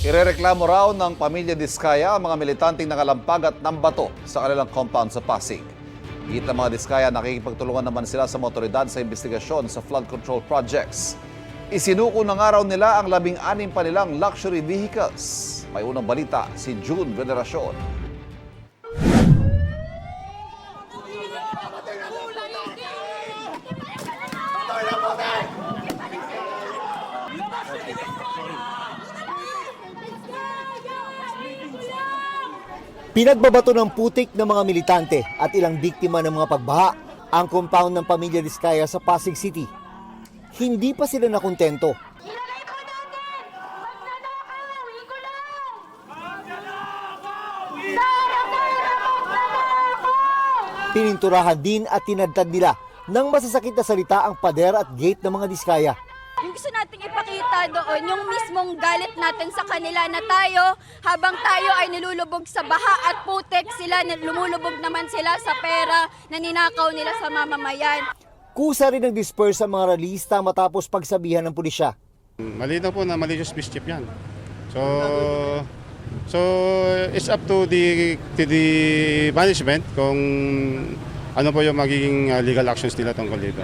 Irereklamo raw ng pamilya Diskaya ang mga militanteng nakalampag at nambato sa kanilang compound sa Pasig. Higit ng mga Diskaya, nakikipagtulungan naman sila sa mga otoridad sa investigasyon sa flood control projects. Isinuko ng araw nila ang 16 pa nilang luxury vehicles. May unang balita si June Veneracion. Pinagbabato ng putik ng mga militante at ilang biktima ng mga pagbaha ang compound ng pamilya Diskaya sa Pasig City. Hindi pa sila nakontento. Pininturahan din at tinadtad nila ng masasakit na salita ang pader at gate ng mga Diskaya. Yung gusto nating ipakita doon, yung mismong galit natin sa kanila na tayo, habang tayo ay nilulubog sa baha at putek, sila lumulubog naman sila sa pera na ninakaw nila sa mamamayan. Kusa rin ng disperse ang mga ralista matapos pagsabihan ng pulisya. Malinaw po na malicious mischief yan. So it's up to the management kung ano po yung magiging legal actions nila tungkol dito.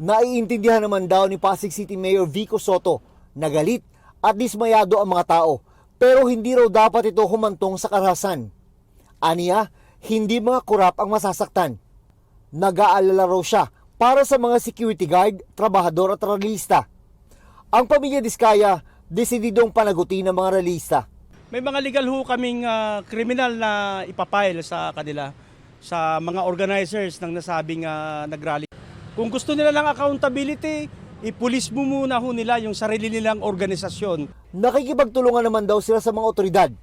Naiintindihan naman daw ni Pasig City Mayor Vico Soto na galit at dismayado ang mga tao, pero hindi raw dapat ito humantong sa karahasan. Aniya, hindi mga kurap ang masasaktan. Nag-aalala raw siya para sa mga security guard, trabahador at ralista. Ang pamilya Diskaya, desididong panagutin ng mga ralista. May mga legal ho kaming kriminal na ipapile sa kanila, sa mga organizers ng nasabing nagrally. Kung gusto nila ng accountability, ipulis mo muna ho nila yung sarili nilang organisasyon. Nakikipagtulungan naman daw sila sa mga otoridad.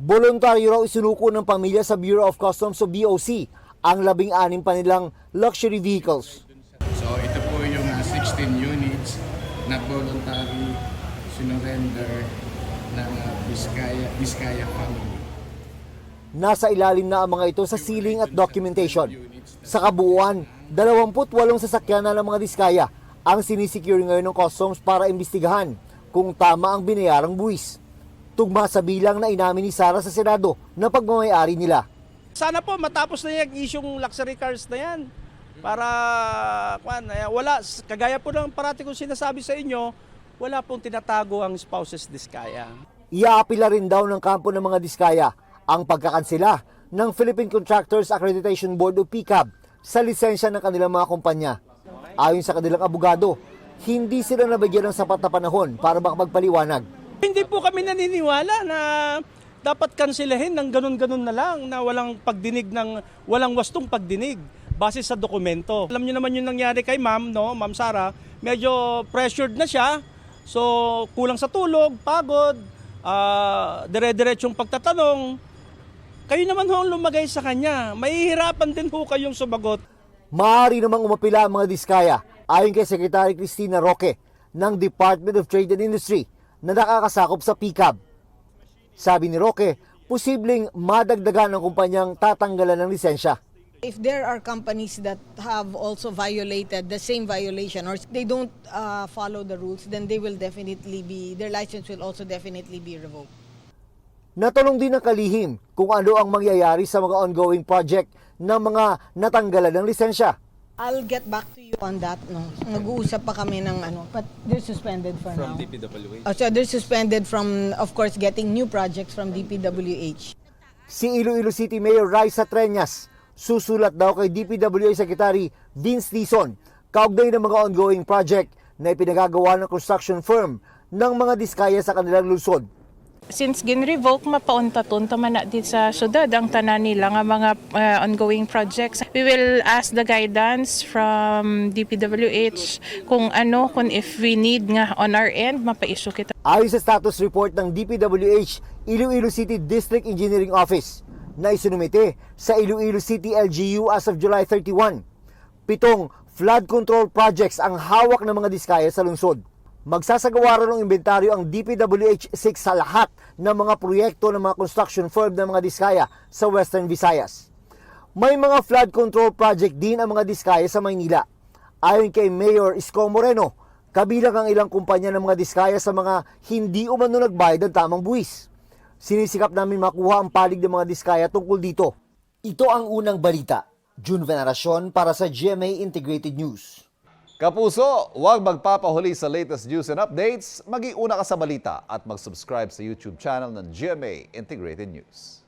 Voluntaryo raw isinuko ng pamilya sa Bureau of Customs o BOC ang 16 pa nilang luxury vehicles. So ito po yung 16 units na voluntary sinurrender ng Diskaya family. Nasa ilalim na ang mga ito sa sealing at documentation. Sa kabuuan, 28 sasakyan na ng mga Diskaya ang sinisecure ngayon ng customs para imbestigahan kung tama ang binayarang buwis. Tugma sa bilang na inamin ni Sara sa Senado na pagmamayari nila. Sana po matapos na yung isyong luxury cars na yan. Para wala, kagaya po ng parati kong sinasabi sa inyo, wala pong tinatago ang spouses Diskaya. Iaapila rin daw ng kampo ng mga Diskaya ang pagkakansela ng Philippine Contractors Accreditation Board o PCAB sa lisensya ng kanilang mga kumpanya. Ayon sa kanilang abogado, hindi sila nabigyan ng sapat na panahon para makapagpaliwanag. Hindi po kami naniniwala na dapat kanselahin ng ganun-ganun na lang, na walang pagdinig walang wastong pagdinig base sa dokumento. Alam niyo naman yung nangyari kay Ma'am, no? Ma'am Sara, medyo pressured na siya. So kulang sa tulog, pagod, dire-diretsong pagtatanong. Kayo naman ho lumagay sa kanya. Mahihirapan din po kayong sumagot. Maaari namang umapila ang mga Diskaya ayon kay Secretary Cristina Roque ng Department of Trade and Industry na nakakasakop sa PCAB. Sabi ni Roque, posibleng madagdagan ng kumpanyang tatanggalan ng lisensya. If there are companies that have also violated the same violation or they don't follow the rules, then they will definitely their license will also definitely be revoked. Natanong din ng kalihim kung ano ang mangyayari sa mga ongoing project ng mga natanggalan ng lisensya. I'll get back to you on that. No? Nag-uusap pa kami ng but they're suspended for now. From DPWH? So they're suspended from, of course, getting new projects from DPWH. Si Iloilo City Mayor Raisa Treñas, susulat daw kay DPWH Secretary Vince Dizon kaugnay ng mga ongoing project na ipinagagawa ng construction firm ng mga Diskaya sa kanilang lungsod. Since gin-revoke, mapaunta-tunta man na din sa syudad ang tanan nila nga mga ongoing projects. We will ask the guidance from DPWH kung if we need nga on our end, mapa-issue kita. Ayon sa status report ng DPWH, Iloilo City District Engineering Office na isinumite sa Iloilo City LGU as of July 31. 7 flood control projects ang hawak ng mga Diskaya sa lungsod. Magsasagawa rin ng inventaryo ang DPWH 6 sa lahat ng mga proyekto ng mga construction firm ng mga Diskaya sa Western Visayas. May mga flood control project din ang mga Diskaya sa Maynila. Ayon kay Mayor Isko Moreno, kabilang ang ilang kumpanya ng mga Diskaya sa mga hindi umano nagbayad ng tamang buwis. Sinisikap namin makuha ang palig ng mga diskaya tungkol dito. Ito ang unang balita. June Veneracion para sa GMA Integrated News. Kapuso, huwag magpapahuli sa latest news and updates. Mag-iuna ka sa balita at mag-subscribe sa YouTube channel ng GMA Integrated News.